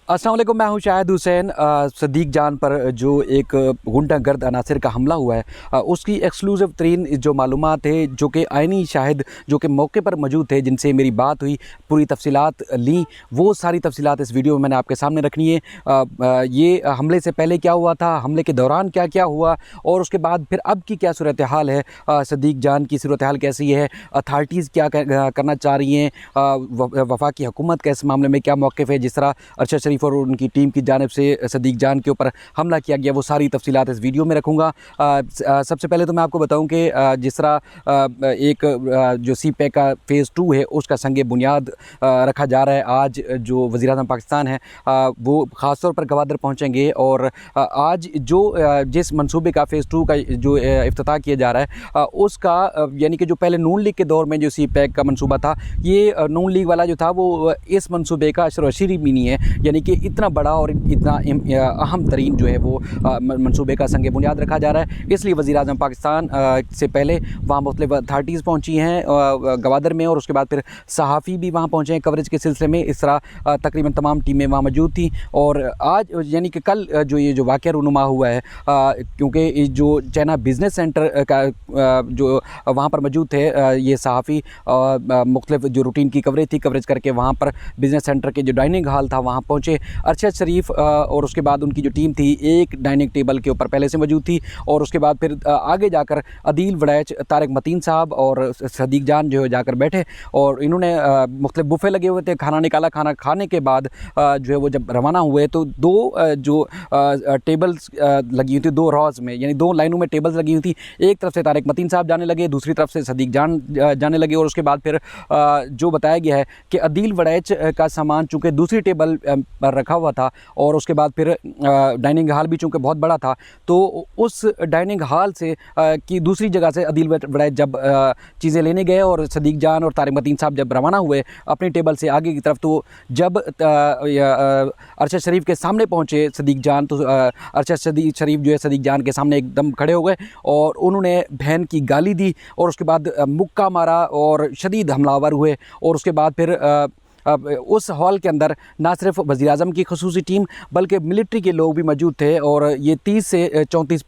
अस्सलाम वालेकुम, मैं हूं शाहिद हुसैन। सदीक जान पर जो एक गुंडागर्द अनासर का हमला हुआ है, उसकी एक्सक्लूसिव तरीन जो मालूमात है, जो कि आइनी शाहिद जो कि मौके पर मौजूद थे, जिनसे मेरी बात हुई, पूरी तफसीलात ली, वो सारी तफसीलात इस वीडियो में मैंने आपके सामने रखनी है। ये हमले से पहले क्या हुआ था, हमले के दौरान क्या क्या हुआ, और उसके बाद फिर अब की क्या सूरत हाल है, सदीक जान की सूरत हाल कैसी है, अथॉरिटीज़ क्या करना चाह रही हैं, वफाकी हुकूमत का इस मामले में क्या मौक़िफ़ है। जिस तरह अरशद शरीफ और उनकी टीम की जानिब से सदीक जान के ऊपर हमला किया गया, वो सारी तफसीलात इस वीडियो में रखूँगा। सबसे पहले तो मैं आपको बताऊँ कि जिस तरह एक जो CPEC का फ़ेज़ 2 है, उसका संग बुनियाद रखा जा रहा है। आज जो वज़ीर-ए-आज़म पाकिस्तान है, वो ख़ास तौर पर गवादर पहुँचेंगे, और आज जो जिस मनसूबे का फ़ेज़ 2 का जो इफ्तिताह किया जा रहा है, उसका यानी कि जो पहले नून लीग के दौर में जो CPEC का मनसूबा था, ये नून लीग वाला जो था वो इस मनसूबे का अशर-व-नशीर भी नहीं है, यानी कि इतना बड़ा और इतना अहम तरीन जो है वो मनसूबे का संग बुनियाद रखा जा रहा है। इसलिए वज़ीर-ए-आज़म पाकिस्तान से पहले वहाँ मुख्तलिफ़ अथॉरिटीज़ पहुँची हैं गवादर में, और उसके बाद फिर सहाफ़ी भी वहाँ पहुँचे हैं कवरेज के सिलसिले में। इस तरह तकरीबन तमाम टीमें वहाँ मौजूद थी। और आज यानी कि कल जो ये जो वाक़या रूनुमा हुआ है, क्योंकि जो चाइना बिज़नेस सेंटर का जो वहाँ पर मौजूद थे, ये सहाफ़ी मुख्तलिफ़ जो रूटीन की कवरेज करके वहाँ पर बिज़नेस सेंटर के जो डाइनिंग हॉल था वहाँ पहुँचे। अरशद शरीफ और उसके बाद उनकी जो टीम थी, एक डाइनिंग टेबल के ऊपर पहले से मौजूद थी, और उसके बाद फिर आगे जाकर अदील वड़ैच, तारिक मतीन साहब और सदीक जान जो है जाकर बैठे, और इन्होंने मुख्तलिफ़ बुफ़े लगे हुए थे, खाना निकाला। खाना खाने के बाद जो है वो जब रवाना हुए तो दो जो टेबल्स लगी हुई थी, दो रॉज में, यानी दो लाइनों में टेबल्स लगी हुई थी। एक तरफ से तारिक मतीन साहब जाने लगे, दूसरी तरफ से सदीक जान जाने लगे, और उसके बाद फिर जो बताया गया है कि अदील वड़ैच का सामान चूँकि दूसरी टेबल पर रखा हुआ था, और उसके बाद फिर डाइनिंग हॉल भी चूँकि बहुत बड़ा था, तो उस डाइनिंग हॉल से की दूसरी जगह से अदील वड़ैच जब चीज़ें लेने गए और सदीक जान और तारिक मतीन साहब जब रवाना हुए अपनी टेबल से आगे की तरफ, तो जब अरशद शरीफ के सामने पहुँचे सदीक जान, तो अरशद शरीफ जो है सदीक जान के सामने एकदम खड़े हो गए, और उन्होंने बहन की गाली दी, और उसके बाद मुक्का मारा और शदीद हमलावर हुए। और उसके बाद फिर उस हॉल के अंदर ना सिर्फ वज़ीर-ए-आज़म की ख़ुसूसी टीम बल्कि मिलिट्री के लोग भी मौजूद थे, और ये 30 से 34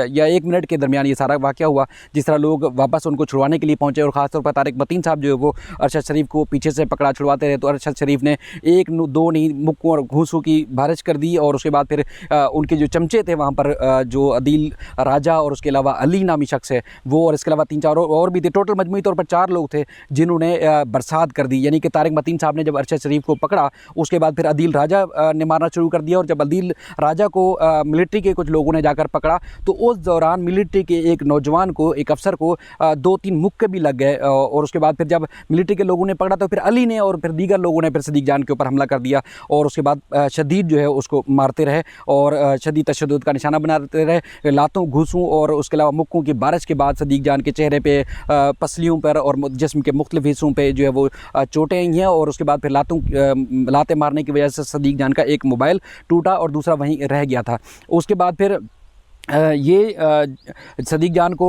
या 1 मिनट के दरमियान ये सारा वाक़या हुआ। जिस तरह लोग वापस उनको छुड़वाने के लिए पहुँचे, और ख़ास तौर पर तारिक मतीन साहब जो है वो अरशद शरीफ को पीछे से पकड़ा छुड़वाते रहे, तो अरशद शरीफ ने एक दो नहीं मुक्कों और घूंसों की बारिश कर दी। और उसके बाद फिर उनके जो चमचे थे वहाँ पर, जो अदील राजा और उसके अलावा अली नामी शख्स है वो, और इसके अलावा 3-4 और भी थे, टोटल मजमूई तौर पर 4 लोग थे जिन्होंने बरसात कर दी। यानी कि तारिक मतीन साहब ने जब अरशद शरीफ को पकड़ा, उसके बाद फिर अदील राजा ने मारना शुरू कर दिया, और जब अदील राजा को मिलिट्री के कुछ लोगों ने जाकर पकड़ा, तो उस दौरान मिलिट्री के एक नौजवान को, एक अफसर को 2-3 मुक्के भी लग गए। और उसके बाद फिर जब मिलिट्री के लोगों ने पकड़ा, तो फिर अली ने और फिर दीगर लोगों ने फिर सदीक जान के ऊपर हमला कर दिया, और उसके बाद शदीद जो है उसको मारते रहे, और शदीद तशद्दुद का निशाना बनाते रहे, लातों घूंसों और उसके अलावा मुक्कों की बारिश के बाद सदीक जान के चेहरे पे, पसलियों पर और जिस्म के मुख्तलिफ हिस्सों पे जो है वो चोटें आई हैं। और उसके बाद फिर लाते मारने की वजह से सदीक जान का एक मोबाइल टूटा और दूसरा वहीं रह गया था। उसके बाद फिर ये सदीक जान को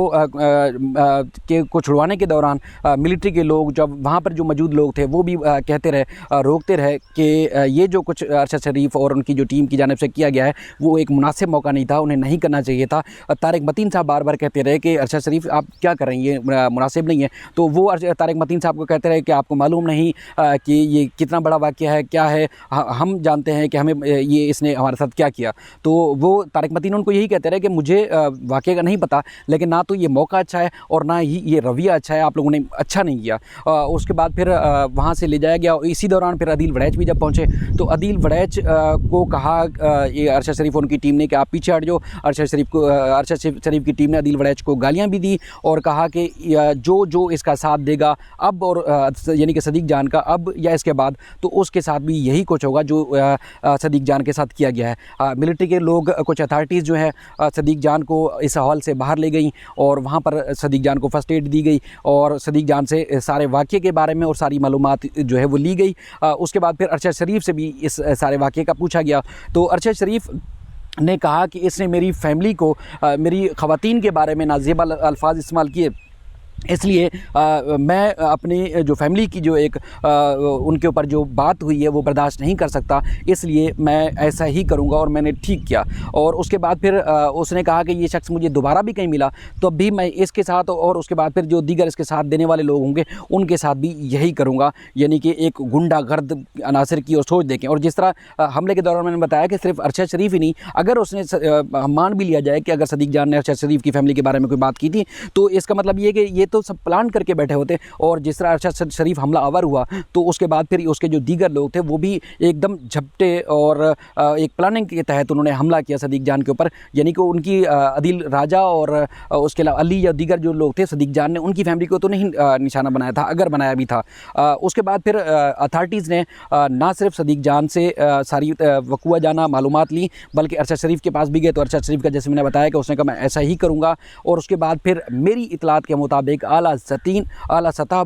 छुड़वाने के दौरान मिलिट्री के लोग, जब वहाँ पर जो मौजूद लोग थे, वो भी कहते रहे, रोकते रहे कि ये जो कुछ अरशद शरीफ और उनकी जो टीम की जानिब से किया गया है वो एक मुनासिब मौका नहीं था, उन्हें नहीं करना चाहिए था। तारिक मतीन साहब बार बार कहते रहे कि अरशद शरीफ आप क्या कर रहे हैं, ये मुनासिब नहीं है। तो वो तारिक मतीन साहब को कहते रहे कि आपको मालूम नहीं कि ये कितना बड़ा वाक़या है, क्या है, हम जानते हैं कि हमें ये इसने हमारे साथ क्या किया। तो वो तारिक मतीन उनको यही कहते रहे कि मुझे वाक़े का नहीं पता, लेकिन ना तो ये मौका अच्छा है और ना ही ये रवैया अच्छा है, आप लोगों ने अच्छा नहीं किया। उसके बाद फिर वहाँ से ले जाया गया। इसी दौरान फिर अदील वड़ैच भी जब पहुँचे, तो अदील वड़ैच को कहा ये अरशद शरीफ उनकी टीम ने कि आप पीछे हट जाओ। अरशद शरीफ की टीम ने अदील वड़ैच को गालियाँ भी दी, और कहा कि जो इसका साथ देगा अब, और यानी कि सदीक जान का अब या इसके बाद, तो उसके साथ भी यही कुछ होगा जो सदीक जान के साथ किया गया है। मिलिट्री के लोग, कुछ अथॉरिटीज़ जो है सदीक जान को इस हॉल से बाहर ले गई, और वहाँ पर सदीक जान को फ़र्स्ट एड दी गई, और सदीक जान से सारे वाक़ये के बारे में और सारी मालूमात जो है वो ली गई। उसके बाद फिर अरशद शरीफ से भी इस सारे वाक़ये का पूछा गया, तो अरशद शरीफ ने कहा कि इसने मेरी फैमिली को, मेरी ख़वातीन के बारे में नाज़ेब अल्फाज इस्तेमाल किए, इसलिए मैं अपनी जो फैमिली की जो एक उनके ऊपर जो बात हुई है वो बर्दाश्त नहीं कर सकता, इसलिए मैं ऐसा ही करूँगा और मैंने ठीक किया। और उसके बाद फिर उसने कहा कि ये शख्स मुझे दोबारा भी कहीं मिला तो भी मैं इसके साथ और उसके बाद फिर जो दीगर इसके साथ देने वाले लोग होंगे उनके साथ भी यही करूँगा, यानी कि एक गुंडागर्द अनासर की और सोच देखें। और जिस तरह हमले के दौरान मैंने बताया कि सिर्फ अरशद शरीफ ही नहीं, अगर उसने मान भी लिया जाए कि अगर सदीक जान ने अरशद शरीफ की फैमिली के बारे में कोई बात की थी तो इसका मतलब ये कि ये तो सब प्लान करके बैठे होते। और जिस तरह अरशद शरीफ हमला आवर हुआ तो उसके बाद फिर उसके जो दीगर लोग थे वो भी एकदम झपटे और एक प्लानिंग के तहत उन्होंने हमला किया सदीक जान के ऊपर, यानी कि उनकी अदील राजा और उसके अलावा अली या दीगर जो लोग थे सदीक जान ने उनकी फैमिली को तो नहीं निशाना बनाया था, अगर बनाया भी था। उसके बाद फिर अथॉरिटीज़ ने ना सिर्फ सदीक जान से सारी वकूआ जाना मालूमात ली बल्कि अरशद शरीफ के पास भी गए। तो अरशद शरीफ का जैसे मैंने बताया कि उसने कहा मैं ऐसा ही करूँगा। और उसके बाद फिर मेरी इतलात के मुताबिक आला सतह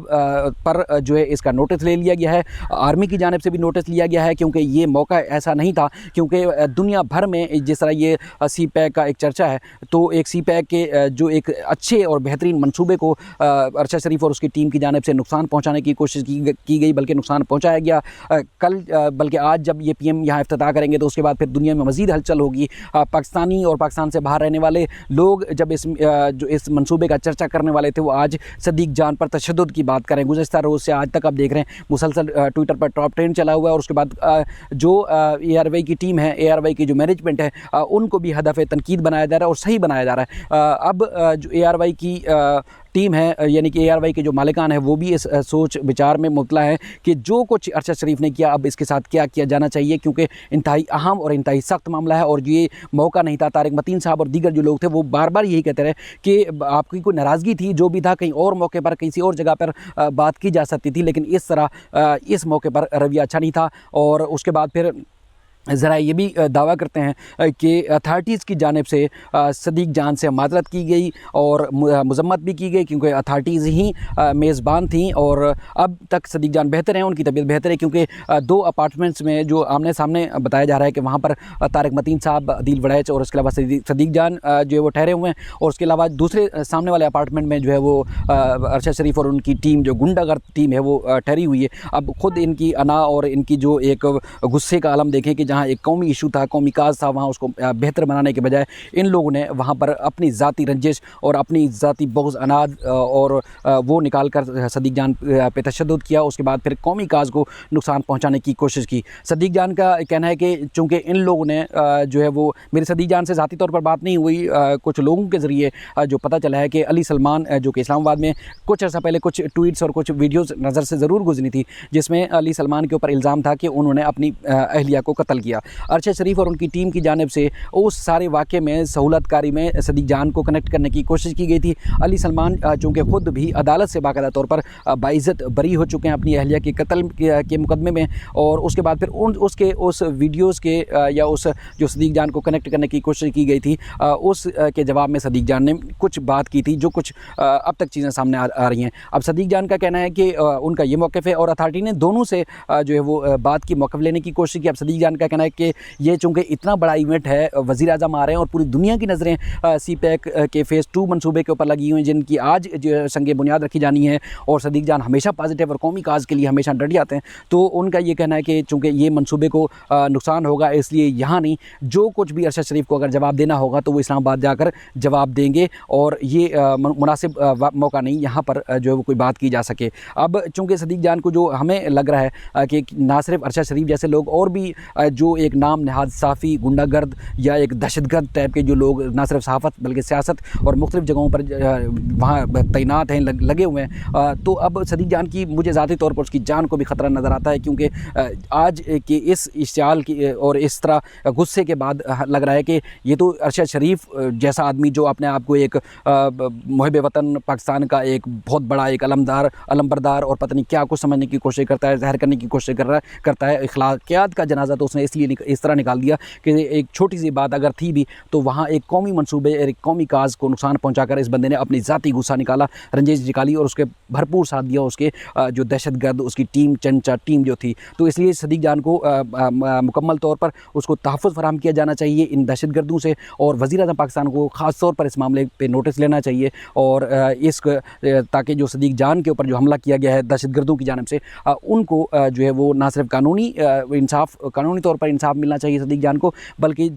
पर जो है इसका नोटिस ले लिया गया है, आर्मी की जानिब से भी नोटिस लिया गया है, क्योंकि ये मौका ऐसा नहीं था, क्योंकि दुनिया भर में जिस तरह ये सी पैक का एक चर्चा है तो एक सी पैक के जो एक अच्छे और बेहतरीन मंसूबे को अरशद शरीफ और उसकी टीम की जानिब से नुकसान पहुँचाने की कोशिश की गई, बल्कि नुकसान पहुँचाया गया। कल बल्कि आज जब ये PM यहाँ इफ्तिताह करेंगे तो उसके बाद फिर दुनिया में मज़ीद हलचल होगी। पाकिस्तानी और पाकिस्तान से बाहर रहने वाले लोग जब जो इस मंसूबे का चर्चा करने वाले थे वो आज सदीक जान पर तशद्दुद की बात करें। गुज़श्ता रोज़ से आज तक आप देख रहे हैं मुसलसल ट्विटर पर टॉप ट्रेंड चला हुआ है। और उसके बाद जो ARY की टीम है, ARY की जो मैनेजमेंट है उनको भी हदफ़ तनकीद बनाया जा रहा है और सही बनाया जा रहा है। अब जो ARY की टीम है यानी कि ARY के जो मालिकान है वो भी इस सोच विचार में मुबतला है कि जो कुछ अरशद शरीफ ने किया अब इसके साथ क्या किया जाना चाहिए, क्योंकि इंतहाई अहम और इंतहाई सख्त मामला है। और ये मौका नहीं था। तारिक मतीन साहब और दीगर जो लोग थे वो बार बार यही कहते रहे कि आपकी कोई नाराज़गी थी, जो भी था कहीं और मौके पर किसी और जगह पर बात की जा सकती थी, लेकिन इस तरह इस मौके पर रवैया अच्छा नहीं था। और उसके बाद फिर ज़रा ये भी दावा करते हैं कि अथॉरिटीज़ की जानिब से सदीक जान से माज़रत की गई और मज़म्मत भी की गई, क्योंकि अथॉरिटीज़ ही मेज़बान थीं। और अब तक सदीक जान बेहतर हैं, उनकी तबीयत बेहतर है, क्योंकि 2 अपार्टमेंट्स में जो आमने सामने बताया जा रहा है कि वहाँ पर तारिक मतीन साहब, अदील वड़ैच और उसके अलावा सदीक जान जो है वो ठहरे हुए हैं। और उसके अलावा दूसरे सामने वाले अपार्टमेंट में जो है वो अरशद शरीफ और उनकी टीम जो गुंडागर्द टीम है वो ठहरी हुई है। अब ख़ुद इनकी अना और इनकी जो एक गुस्से का आलम देखें कि जहाँ एक कौमी इशू था, कौमी काज था, वहाँ उसको बेहतर बनाने के बजाय इन लोगों ने वहाँ पर अपनी ज़ाती रंजिश और अपनी ज़ाती बुग़्ज़ अनाद और वो निकाल कर सदीक जान पे तशद्दुद किया। उसके बाद फिर कौमी काज को नुकसान पहुँचाने की कोशिश की। सदीक जान का कहना है कि चूँकि इन लोगों ने जो है वो मेरी सदीक जान से ज़ाती तौर पर बात नहीं हुई, कुछ लोगों के ज़रिए जो पता चला है कि अली सलमान जो कि इस्लामाबाद में कुछ अर्सा पहले कुछ ट्वीट्स और कुछ वीडियोज़ नज़र से ज़रूर गुजरी थी, जिसमें अली सलमान के ऊपर इल्ज़ाम था कि उन्होंने अपनी अहलिया को कत्ल किया। अरशद शरीफ और उनकी टीम की जानिब से उस सारे वाक़े में सहूलतकारी में सदीक जान को कनेक्ट करने की कोशिश की गई थी। अली सलमान चूँकि ख़ुद भी अदालत से बाकायदा तौर पर बाइज़्ज़त बरी हो चुके हैं अपनी अहलिया के कत्ल के मुकदमे में। और उसके बाद फिर उस वीडियोज़ के या उस जो सदीक जान को कनेक्ट करने की कोशिश की गई थी उस के जवाब में सदीक जान ने कुछ बात की थी, जो कुछ अब तक चीज़ें सामने आ रही हैं। अब सदीक जान का कहना है कि उनका ये मौक़िफ़ है और अथॉरिटी ने दोनों से जो है वो बात की, मौक़िफ़ लेने की कोशिश की। अब सदीक जान का कहना है कि ये चूँकि इतना बड़ा इवेंट है, वज़ीर आज़म आ रहे हैं और पूरी दुनिया की नज़रें सी पैक के फ़ेज़ 2 मनसूबे के ऊपर लगी हुई हैं, जिनकी आज जो संगे बुनियाद रखी जानी है। और सदीक जान हमेशा पॉजिटिव और कौमी काज के लिए हमेशा डट जाते हैं। तो उनका ये कहना है कि चूँकि ये मनसूबे को नुकसान होगा, इसलिए यहाँ नहीं, जो कुछ भी अरशद शरीफ को अगर जवाब देना होगा तो वो इस्लामाबाद जाकर जवाब देंगे और ये मुनासिब मौका नहीं यहाँ पर जो है वो कोई बात की जा सके। अब चूँकि सदीक जान को जो हमें लग रहा है कि ना सिर्फ अरशद शरीफ जैसे लोग और भी जो एक नाम नहाद साफ़ी गुंडागर्द या एक दहशतगर्द टाइप के जो लोग ना सिर्फ सहाफ़त बल्कि सियासत और मुख्तलिफ़ जगहों पर वहाँ तैनात हैं, लगे हुए हैं, तो अब सदीक जान की मुझे ज़ाती तौर पर उसकी जान को भी ख़तरा नज़र आता है, क्योंकि आज के इस इश्तियाल की और इस तरह गुस्से के बाद लग रहा है कि ये तो अरशद शरीफ जैसा आदमी जो अपने आप को एक मुहिब वतन पाकिस्तान का एक बहुत बड़ा एक अलमबरदार और पता नहीं क्या कुछ समझने की कोशिश करता है, ज़ाहिर करने की कोशिश करता है, अखलाकियात का जनाजा तो उसने इस इसलिए इस तरह निकाल दिया कि एक छोटी सी बात अगर थी भी तो वहाँ एक कौमी मनसूबे, एक कौमी काज को नुकसान पहुँचाकर इस बंदे ने अपनी ज़ाती गुस्सा निकाला, रंजिश निकाली और उसके भरपूर साथ दिया उसके जो दहशतगर्द उसकी टीम, चंचा टीम जो थी। तो इसलिए सदीक जान को मुकम्मल तौर पर उसको तहफ़्फ़ुज़ फराहम किया जाना चाहिए इन दहशतगर्दों से, और वज़ीर-ए-आज़म पाकिस्तान को ख़ास तौर पर इस मामले पे नोटिस लेना चाहिए, और ताकि जो सदीक जान के ऊपर जो हमला किया गया है दहशतगर्दों की जानिब से, उनको जो है वो ना सिर्फ कानूनी तौर पर इंसाफ मिलना चाहिए सदीक जान को, बल्कि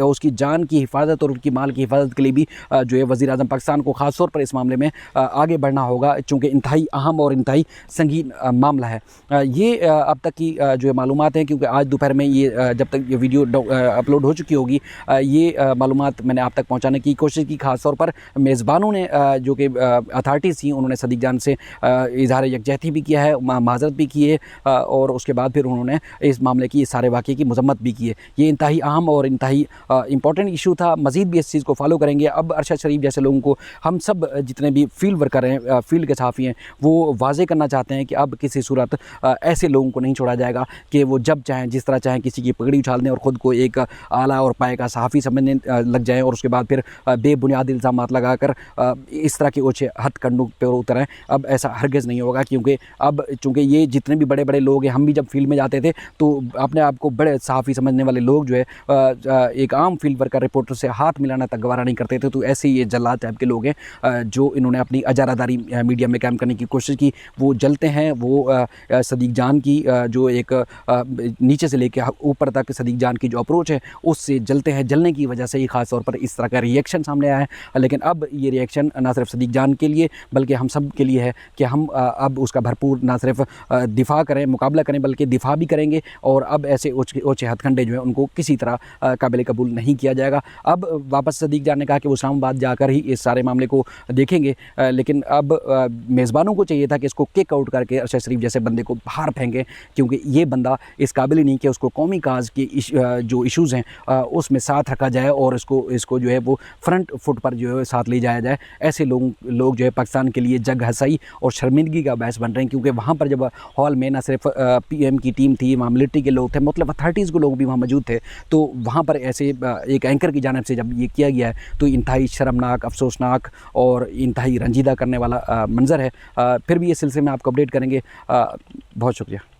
उसकी जान की हिफाजत और उसकी माल की हिफाजत के लिए भी जो है वज़ीर-ए-आज़म पाकिस्तान को ख़ास तौर पर इस मामले में आगे बढ़ना होगा, चूँकि इंतहाई अहम और इंतहाई संगीन मामला है। ये अब तक की जो है मालूमात हैं, क्योंकि आज दोपहर में ये जब तक ये वीडियो अपलोड हो चुकी होगी, ये मालूमात मैंने आप तक पहुँचाने की कोशिश की। ख़ास तौर पर मेज़बानों ने जो कि अथॉरिटीज़ थी, उन्होंने सदीक जान से इज़हार यकजहती भी किया है, माज़रत भी की है, और उसके बाद फिर उन्होंने इस मामले की, इस सारे वाक़े की मज़म्मत भी की है। ये इंतहाई अहम और इंतहाई इंपॉर्टेंट इशू था। मज़ीद भी इस चीज़ को फॉलो करेंगे। अब अरशद शरीफ जैसे लोगों को, हम सब जितने भी फील्ड वर्कर हैं, फील्ड के सहाफ़ी हैं, वो वाज़े करना चाहते हैं कि अब किसी सूरत ऐसे लोगों को नहीं छोड़ा जाएगा कि वो जब चाहें जिस तरह चाहें किसी की पगड़ी उछाल दें और ख़ुद को एक आला और पाए का सहाफ़ी समझने लग जाएँ, और उसके बाद फिर बेबुनियाद इल्ज़ामात लगाकर इस तरह के ओछे हथकंडों पर उतर आएँ। अब ऐसा हरगिज़ नहीं होगा, क्योंकि अब चूँकि ये जितने भी बड़े बड़े लोग हैं, हम भी जब फील्ड में जाते थे तो अपने आप को बड़े सहाफ़ी समझने वाले लोग जो है एक आम फील्ड वर्कर रिपोर्टर से हाथ मिलाना तक गवारा नहीं करते थे। तो ऐसे ये जल्लाद टाइप के लोग हैं जो इन्होंने अपनी अजारादारी मीडिया में कायम करने की कोशिश की, वो जलते हैं। वो सदीक जान की जो एक नीचे से लेकर ऊपर तक सदीक जान की जो अप्रोच है उससे जलते हैं। जलने की वजह से ही ख़ास तौर पर इस तरह का रिएक्शन सामने आया है। लेकिन अब ये रिएक्शन ना सिर्फ सदीक जान के लिए बल्कि हम सब के लिए है कि हम अब उसका भरपूर ना सिर्फ दिफा करें, मुकाबला करें, बल्कि दिफा भी करेंगे। और अब ऐसे ओछे हथकंडे जो हैं उनको किसी तरह काबिल कबूल नहीं किया जाएगा। अब वापस सदीक जान ने कहा कि वो इस्लामाबाद जाकर ही इस सारे मामले को देखेंगे, लेकिन अब मेज़बानों को चाहिए था कि इसको किक आउट करके अरशद शरीफ जैसे बंदे को बाहर फेंकें, क्योंकि ये बंदा इस काबिल ही नहीं कि उसको कौमी काज के जो इशूज़ हैं उसमें साथ रखा जाए और इसको जो है वो फ्रंट फुट पर जो है साथ ले जाया जाए। ऐसे लोग जो है पाकिस्तान के लिए जग हसाई और शर्मिंदगी का बायस बन रहे हैं, क्योंकि वहाँ पर जब हॉल में ना सिर्फ PM की टीम थी, वहाँ मिलिट्री के लोग थे, मतलब अथॉरिटीज़ के लोग भी वहाँ मौजूद थे। तो वहाँ पर ऐसे एक एंकर की जानिब से जब ये किया गया है तो इंतहाई शर्मनाक, अफसोसनाक और इंतहाई रंजीदा करने वाला मंज़र है। फिर भी इस सिलसिले में आपको अपडेट करेंगे। बहुत शुक्रिया।